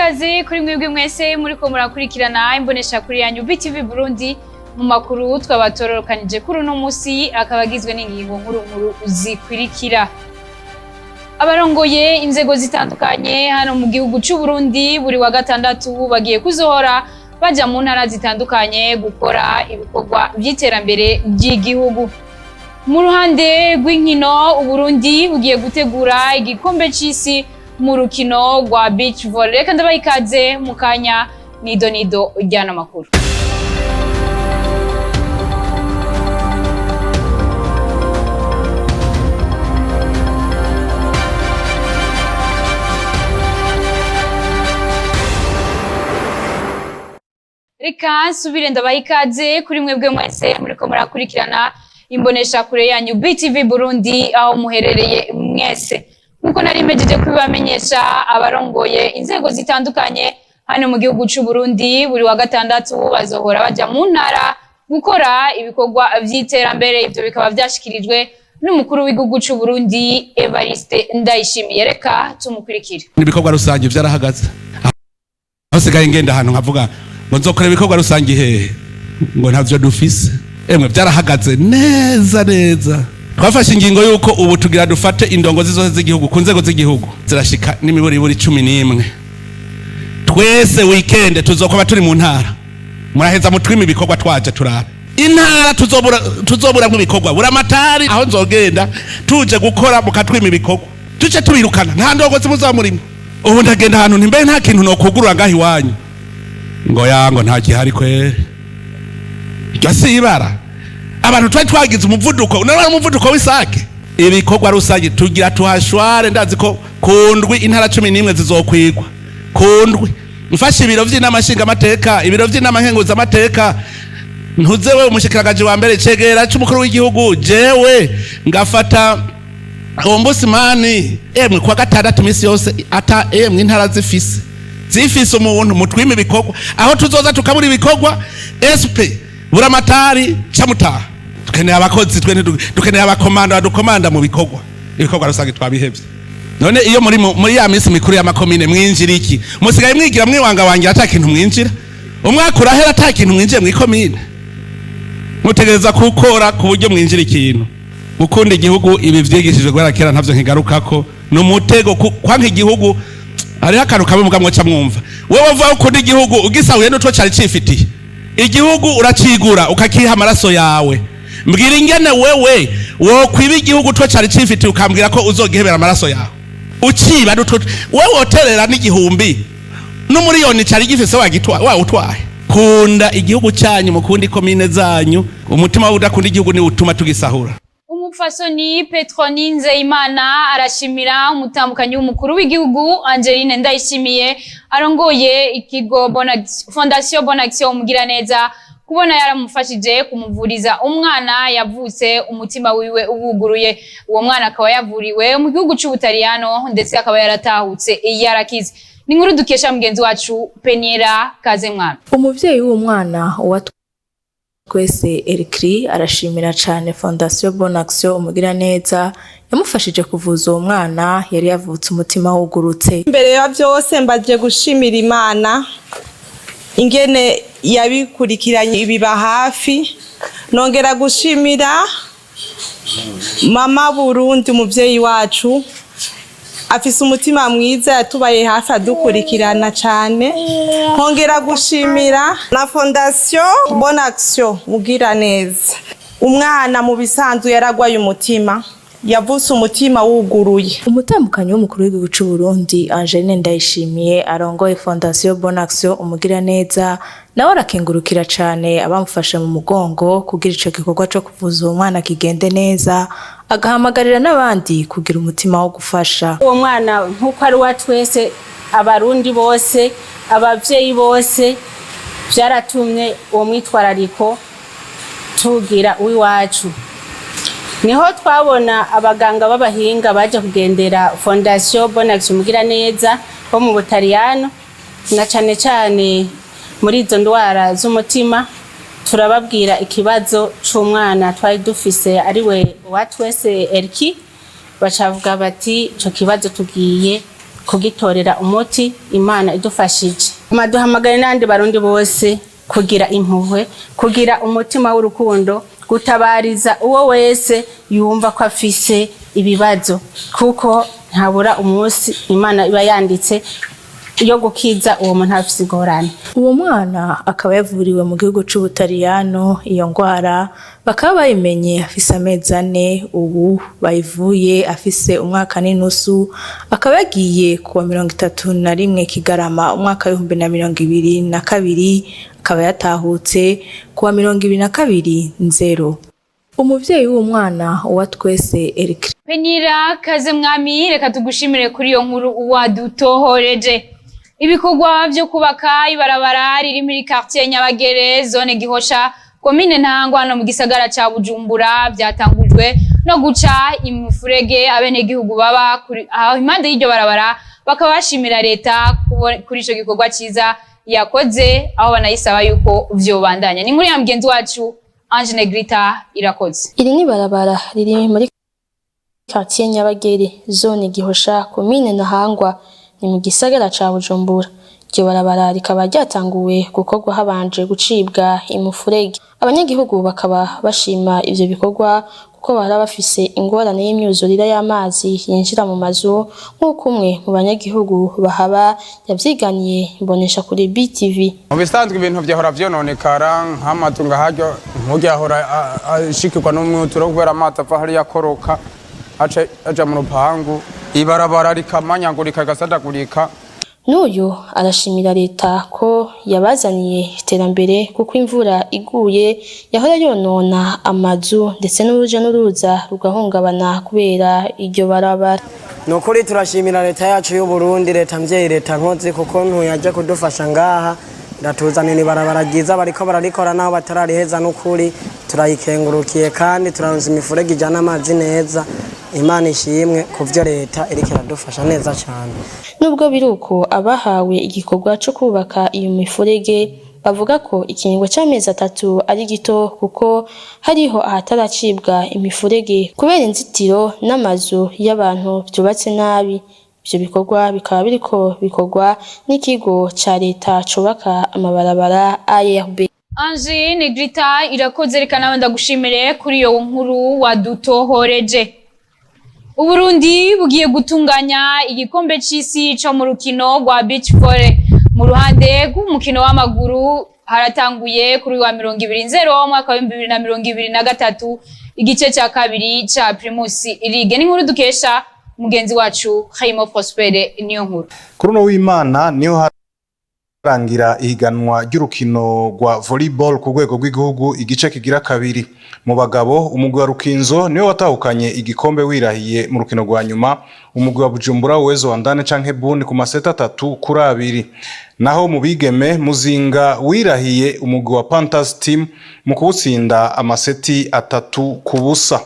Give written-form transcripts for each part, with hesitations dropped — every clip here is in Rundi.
ikaze kuri mwebwe mwese muriko murakurikirana imbonesha kuri yanyu BTV Burundi mu makuru twabatororokanije kuri uno musi akabagizwe n'ingingo nkuru zikurikira. Abarongoye inzego zitandukanye hano mu gihugu c'u Burundi buri wa gatandatu bagiye kuzohora baja mu ntara zitandukanye gukora ibikorwa vy'iterambere ry'igihugu. Mu ruhande rw'inkino Uburundi bugiye gutegura igikombe c'isi mu rukino rwa beach volley. Reka ndabaha ikaze mu kanya nido ry'ano makuru. Reka nsubire ndabaha ikaze kuri mwebwe mwese muriko murakurikirana imbonesha kure yanyu BTV Burundi aho muherereye mwese. Nkuko nari mpejeje kubibamenyesha, abarongoye inzego zitandukanye hano mu gihugu c'u Burundi buri wa gatandatu bazohora baja mu ntara gukora ibikorwa vy'iterambere. Ivyo bikaba vyashikirijwe n'umukuru w'igihugu c'u Burundi Evariste Ndayishimiye. Reka tumukurikire. Ibikorwa rusange vyarahagaze. Aho sigaye ngenda hano nkavuga ngo nzokora ibikorwa rusange hehe ngo ntavyo dufise. Emwe vyarahagaze neza. Twafashe ingingo yuko ubu tugira dufate indongozi zose z'igihugu ku nzego z'igihugu zirashika n'imiburiburi 11. Twese weekend tuzokuba turi mu ntara. Muraheza mutwima ibikorwa twaje turaba. Intara tuzobura mu bikorwa. Buramatari aho nzogenda tuje gukora mukatwima ibikorwa. Tuce tubirukana nta ndongozi muzamurimo. Ubu ndagenda ahantu ntimbe nta kintu no kugurura ngahi wanyu. Ngo yango nta gihari kwere. Iryo sibara. Abantu twagize umuvuduko, unabona umuvuduko w'isake. Ibikorwa rusange tugira tuhashware, ndazi ko kundwi intara 11 zizokwigwa. Kundwi mfashe ibiro vy'inamashinga amateka, ibiro vy'inamankenguza amateka. Ntuze wewe umushikiragaje wa mbere cegera c'umukuru w'igihugu, jewe ngafata ombudsman emwe kwa gatandatu misi yose ata emwe intara zifise umuntu mutwime ibikorwa. Aho tuzoza tukabura ibikorwa SP Buramatari camutaha. Tukeneye abakozi, tukeneye abakomanda badukomanda mu bikorwa. Ibikorwa rusange twabihevye. None iyo muri ya misi mikuru y'amakomine mwinjira iki? Musigaye mwigira mwiwanga wangira ata kintu mwinjira. Umwaka urahera ata kintu mwinjiye mu ikomine. Mutegereza gukora ku buryo mwinjira ikintu. Gukunda igihugu ibi vyigishijwe gwara kera ntavyo nkigarukako. No mutego kwanka igihugu ari akantu kabe mugamwe ca mwumva. Wewe uva ukunda igihugu ugisahuye n'utwo cari cifitiye. Igihugu uracigura ukakiha amaraso yawe. Mbwira ingene wewe wo kwiba igihugu two cari cifitiye ukambwira ko uzogihebera amaraso yawe. Uciba n'utwo wewe oterera n'igihumbi n'umuriyoni cari gifise wa utwaye. Kunda igihugu cyanyu mukundi komine zanyu, umutima udakunda igihugu ni utuma tugisahura. Umupfasoni Petroni Nzeyimana arashimira umutambukanyi w'umukuru w'igihugu Angeline Ndayishimiye arongoye ikigo Fondation Bonne Action Umugiraneza kubona yaramufashije kumuvuriza umwana yavutse umutima wiwe ubuguruye. Uwo mwana akaba yavuriwe mu gihugu c'Ubutaliyano ndetse akaba yaratahutse yarakize. Ni inkuru dukesha mugenzi wacu Peniera Kazemwana. Umuvyeyi w'umwana Kwese Erikri arashimira cane Fondation Bonne Action Umugiraneza yamufashije kuvuza uwo mwana yari yavutse umutima wugurutse. Imbere ya byose mbaje gushimira Imana ingene yabikurikiranye ibiba hafi, nongera gushimira mama Burundi umuvyeyi wacu afise umutima mwiza yatubaye hafi adukurikirana cane. Nkongera gushimira na Fondation Bonne Action Umugiraneza. Umwana mu bisanzwe yaragwaye umutima, yavutse umutima wuguruye. Umutambukanyi w'umukuru w'igihugu c'u Burundi Angeline Ndayishimiye arongoye Fondation Bonne Action Umugiraneza nawe arakengurukira cane abamufashe mu mugongo kugira ico gikorwa co kuvuza uwo mwana kigende neza, agahamagarira n'abandi kugira umutima wo gufasha. Uwo mwana nkuko ari wa twese, abarundi bose, abavyeyi bose, vyaratumye uwo mwitwarariko tugira uwiwacu. Niho twabona abaganga b'abahinga baje kugendera Fondation Bonne Action Umugiraneza ho mu Butaliyano, na cane muri izo ndwara z'umutima. Turababwira ikibazo c'umwana twari dufise ari we watwese Eriki, bacavuga bati ico kibazo tugiye kugitorera umuti Imana idufashije. Maduhamagare n'andi barundi bose kugira impuhwe, kugira umutima w'urukundo, gutabariza uwo wese yumva ko afise ibibazo, kuko ntabura umunsi Imana iba yanditse yo gukiza uwo muntu afise ingorane. Uwo mwana akaba yavuriwe mu gihugu c'Ubutaliyano, iyo ngwara bakaba bayimenye afise amezi 4, ubu bayivuye afise umwaka n'inusu, akaba yagiye kuwa 31 Kigarama umwaka w'2022, akaba yatahutse kuwa 22 Nzero. Umuvyeyi w'umwana wa twese Eric Penira kaze mwami, reka tugushimire kuri iyo nkuru wadutohoreje. Ibikorwa vyo kubaka ibarabara riri muri quartier Nyabagere zone Gihosha komine Ntahangwa no mu gisagara ca Bujumbura vyatangujwe no guca imufurege abenegihugu baba aho impande y'iryo barabara, bakaba bashimira leta kuri ico gikorwa ciza yakoze, aho banayisaba yuko vyobandanya. Ni nkuru ya mugenzi wacu Ange Negrita Irakoze. Iri ni barabara riri muri quartier Nyabagere zone Gihosha komine Ntahangwa ni mu gisagara ca Bujumbura. Iryo barabara rikaba ryatanguwe gukorwa habanje gucibwa imufurege. Abanyagihugu bakaba bashima ivyo bikorwa kuko bara bafise ingorane y'imyuzurira y'amazi yinjira mu mazu, nk'uko umwe mu banyagihugu bahaba yavyiganiye imbonesha kuri BTV. Mu bisanzwe ibintu vyahora vyononekara nk'amatunga haryo nk'uryahora ashikirwa n'umwuzuro kubera amazi ava hariya akoroka aja mu rupangu, ibarabara rikamanyagurika rigasadagurika. N'uyu arashimira leta ko yabazaniye iterambere kuko imvura iguye yahora yonona amazu ndetse n'uruja n'uruza rugahungabana kubera iryo barabara. Nukuri turashimira leta yacu y'u Burundi, leta mvyeyi, leta nkozi, kuko ntuyaje kudufasha ngaha ndatuzanira ibarabara ryiza bariko bararikora naho batarariheza. Nukuri turayikengurukiye kandi turaronse imifurege ijana amazi neza. Imana ishimwe kuvyo leta iriko iradufasha neza cyane. Nubwo biruko abahawe igikorwa cyo kubaka iyo mifurege bavuga ko ikiringo cy'amezi 3 ari gito, kuko hariho ahataracibwa imifurege kubera inzitiro n'amazu y'abantu byubatse nabi. Ivyo bikorwa bikaba biriko bikorwa n'ikigo ca leta cubaka amabarabara ARB. Ange Negrita Irakoze, reka nawe ndagushimire kuri iyo nkuru wadutohoreje. Uburundi bugiye gutunganya igikombe c'isi co mu rukino rwa beach volley. Mu ruhande rw'umukino w'amaguru haratanguye kuri wa 20 mwaka wa 2023 igice ca kabiri ca Primus League. Ni nkuru dukesha mugenzi wacu Khaimo Prospere niyo nkuru. Kuri no w'Imana niho harangira ihiganwa ry'urukino rwa volleyball ku rwego rw'igihugu igice kigira kabiri. Mu bagabo umugwi wa Rukinzo niwe watahukanye igikombe wirahiye mu rukino rwa nyuma, umugwi wa Bujumbura Uwezo wa Ndane canke Bundi ku maseta 3-2. Naho mu bigeme Muzinga wirahiye umugwi wa Panthers team mu kuwutsinda amaseti 3-0.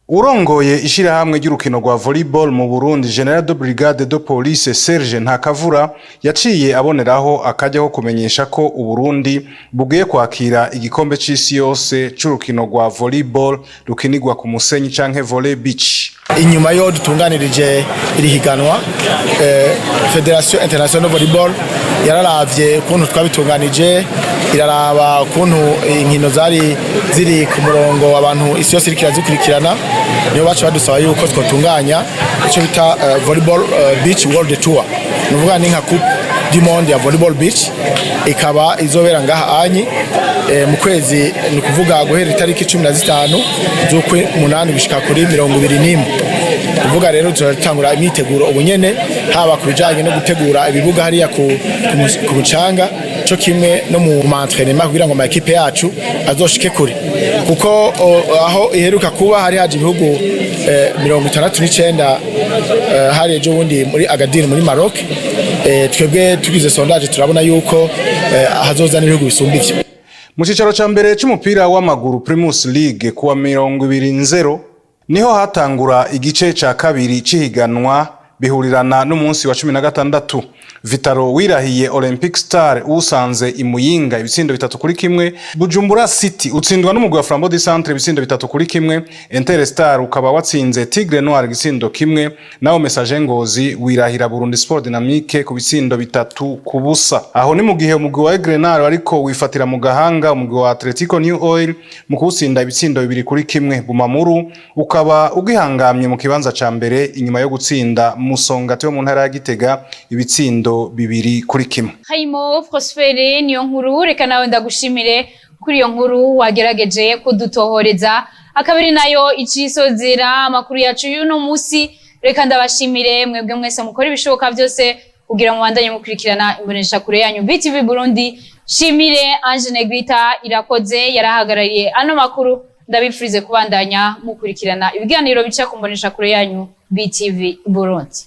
Urongoye ishirahamwe ry'urukino rwa volleyball mu Burundi, General de Brigade de Police Serge Ntakavura yaciye aboneraho akajyaho kumenyesha ko Uburundi bugiye kwakira igikombe c'isi yose c'urukino rwa volleyball rukinirwa ku musenyi canke volley beach. Inyuma yo dutunganirije iri higanwa, Federation International Volleyball yararavye kuntu twabitunganije, iraraba kuntu inkino ziri ku murongo abantu isi yose irikira zikurikirana, niyo bacu badusaba yuko twotunganya ico bita Volleyball Beach World Tour. Nuvuga ni nka Coupe du Monde ya Volleyball Beach, ikaba izobera ngaha anyi mu kwezi, ni kuvuga guhera itariki 15 z'ukwe 8 gushika kuri 21. Kuvuga rero turatangura imiteguro ubunyene, haba kubijanye no gutegura ibibuga hariya ku mucanga, cyo kimwe no mu entraînement kugira ngo ama equipe yacu azoshike kure, kuko aho iheruka kuba hari haje ibihugu 69 hari ejo bundi muri Agadir muri Maroc. Twebwe tugize sondage turabona yuko hazoza n'ibihugu bisumbivye. Mu cicaro ca mbere c'umupira w'amaguru Primus League kuwa 20 niho hatangura igice ca kabiri cihiganwa bihurirana n'umunsi wa 16. Vitaro wirahiye Olympic Star usanze imuyinga ibitsindo 3-1. Bujumbura City utsindwa n'umugwi wa Flambeau du Centre ibitsindo 3-1. Interstar ukaba watsinze Tigre Noir igitsindo 1. Naho Message Ngozi wirahira Burundi Sport Dynamique ku bitsindo 3-0. Aho ni mu gihe umugwi wa Grenade ariko wifatira mu gahanga umugwi wa Atletico New Oil mu kuwutsinda ibitsindo 2-1. Bumamuru ukaba ugihangamye mu kibanza ca mbere inyuma yo gutsinda Musongati wo mu ntara ya Gitega ibitsindo 2-1. Haimo Prospere niyo nkuru reka nawe ndagushimire kuri iyo nkuru wagerageje kudutohoreza akabiri nayo icisozera amakuru yacu y'uno musi. Reka ndabashimire mwebwe mwese mukora ibishoboka byose kugira mu bandanye mukurikirana imbonesha kure yanyu BTV Burundi. Shimire Ange Negrita irakoze yarahagarariye ano makuru. Ndabifurize kubandanya mukurikirana ibiganiro bica kumbonesha kure yanyu BTV Burundi.